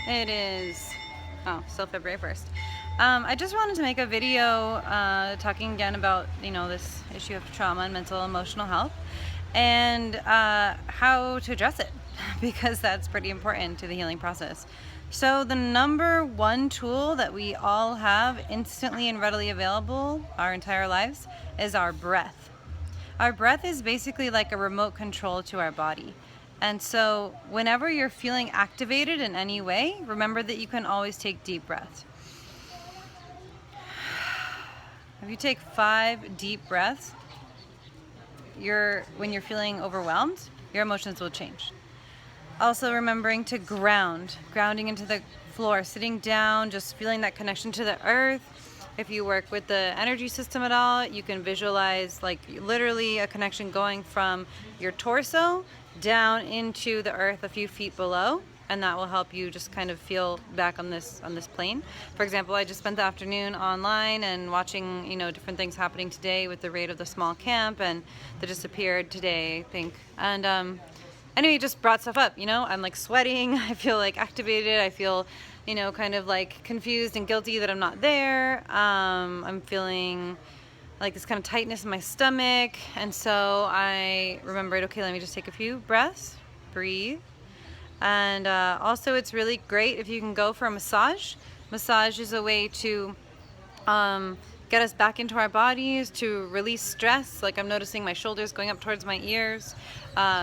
It is, oh, still February 1st. I just wanted to make a video talking again about, this issue of trauma and mental emotional health and how to address it because that's pretty important to the healing process. So the number one tool that we all have instantly and readily available our entire lives is our breath. Our breath is basically like a remote control to our body. And so whenever you're feeling activated in any way, remember that you can always take deep breaths. If you take 5 deep breaths, when you're feeling overwhelmed, your emotions will change. Also remembering to grounding into the floor, sitting down, just feeling that connection to the earth. If you work with the energy system at all, you can visualize like literally a connection going from your torso down into the earth a few feet below, and that will help you just kind of feel back on this plane. For example, I just spent the afternoon online and watching, different things happening today with the raid of the small camp, and that just appeared today, I think. And anyway, it just brought stuff up, I'm like sweating, I feel like activated, I feel kind of like confused and guilty that I'm not there. I'm feeling like this kind of tightness in my stomach. And so I remembered, okay, let me just take a few breaths, breathe. And also it's really great if you can go for a massage. Massage is a way to get us back into our bodies, to release stress. Like I'm noticing my shoulders going up towards my ears.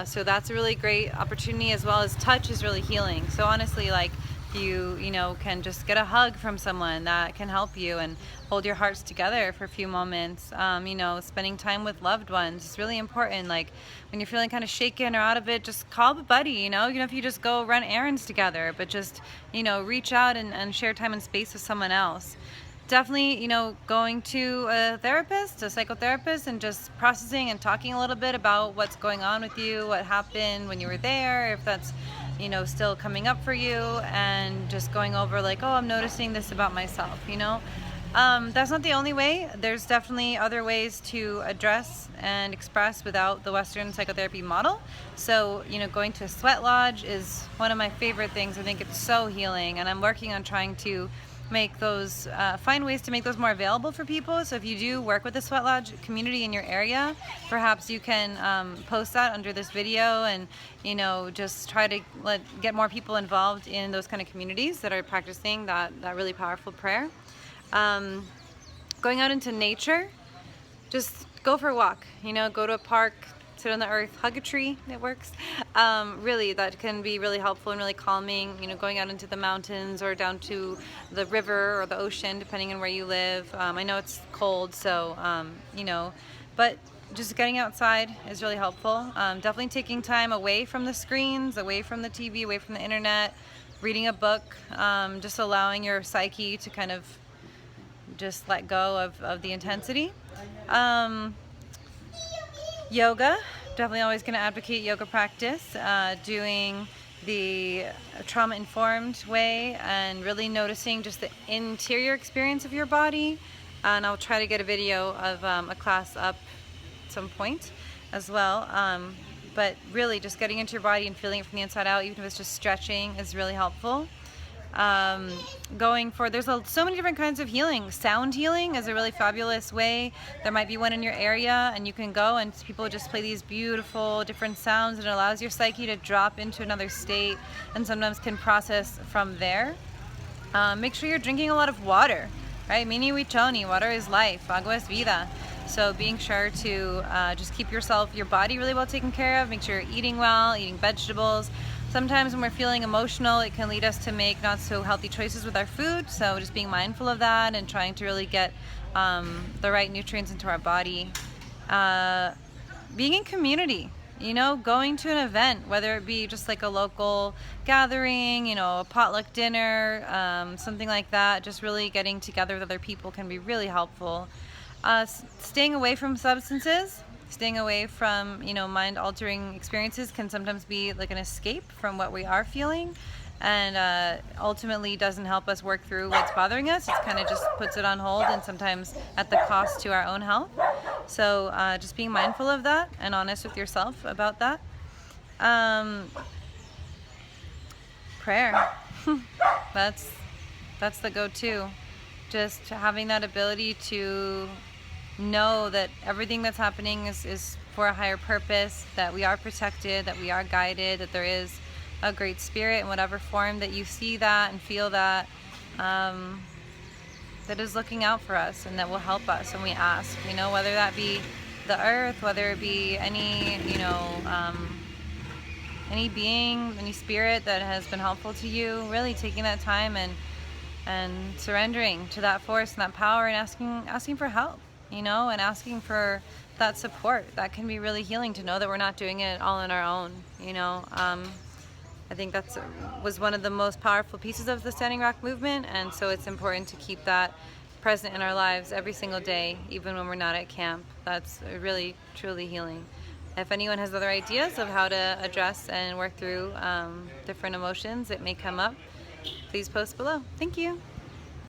So that's a really great opportunity, as well as touch is really healing. So honestly, like you can just get a hug from someone that can help you and hold your hearts together for a few moments. Spending time with loved ones is really important. Like when you're feeling kind of shaken or out of it, just call a buddy, if you just go run errands together, but just, reach out and share time and space with someone else. Definitely, going to a therapist, a psychotherapist, and just processing and talking a little bit about what's going on with you, what happened when you were there, if that's, still coming up for you, and just going over like, oh, I'm noticing this about myself, That's not the only way. There's definitely other ways to address and express without the Western psychotherapy model. So, going to a sweat lodge is one of my favorite things. I think it's so healing, and I'm working on trying to make those, find ways to make those more available for people. So if you do work with the sweat lodge community in your area, perhaps you can post that under this video and, just try to get more people involved in those kind of communities that are practicing that really powerful prayer. Going out into nature, just go for a walk, go to a park, sit on the earth, hug a tree, it works. Really, that can be really helpful and really calming, going out into the mountains or down to the river or the ocean, depending on where you live. I know it's cold, so, but just getting outside is really helpful. Definitely taking time away from the screens, away from the TV, away from the internet, reading a book, just allowing your psyche to kind of just let go of the intensity. Yoga, definitely always going to advocate yoga practice, doing the trauma-informed way and really noticing just the interior experience of your body. And I'll try to get a video of a class up at some point as well. But really just getting into your body and feeling it from the inside out, even if it's just stretching, is really helpful. There's so many different kinds of healing. Sound healing is a really fabulous way. There might be one in your area, and you can go and people just play these beautiful different sounds, and it allows your psyche to drop into another state and sometimes can process from there. Make sure you're drinking a lot of water, right? Mini wichoni, water is life, agua es vida. So being sure to just keep your body really well taken care of. Make sure you're eating well, eating vegetables. Sometimes when we're feeling emotional, it can lead us to make not so healthy choices with our food. So just being mindful of that and trying to really get the right nutrients into our body. Being in community, going to an event, whether it be just like a local gathering, a potluck dinner, something like that. Just really getting together with other people can be really helpful. Staying away from substances. Staying away from, mind-altering experiences can sometimes be like an escape from what we are feeling, and ultimately doesn't help us work through what's bothering us. It kind of just puts it on hold, and sometimes at the cost to our own health. So just being mindful of that and honest with yourself about that. Prayer. That's the go-to. Just having that ability to know that everything that's happening is for a higher purpose, that we are protected, that we are guided, that there is a great spirit in whatever form that you see that and feel that, that is looking out for us and that will help us when we ask, whether that be the earth, whether it be any, any being, any spirit that has been helpful to you, really taking that time and surrendering to that force and that power and asking for help, and asking for that support. That can be really healing, to know that we're not doing it all on our own. I think that's was one of the most powerful pieces of the Standing Rock movement, and so it's important to keep that present in our lives every single day, even when we're not at camp. That's really, truly healing. If anyone has other ideas of how to address and work through different emotions that may come up, please post below. Thank you.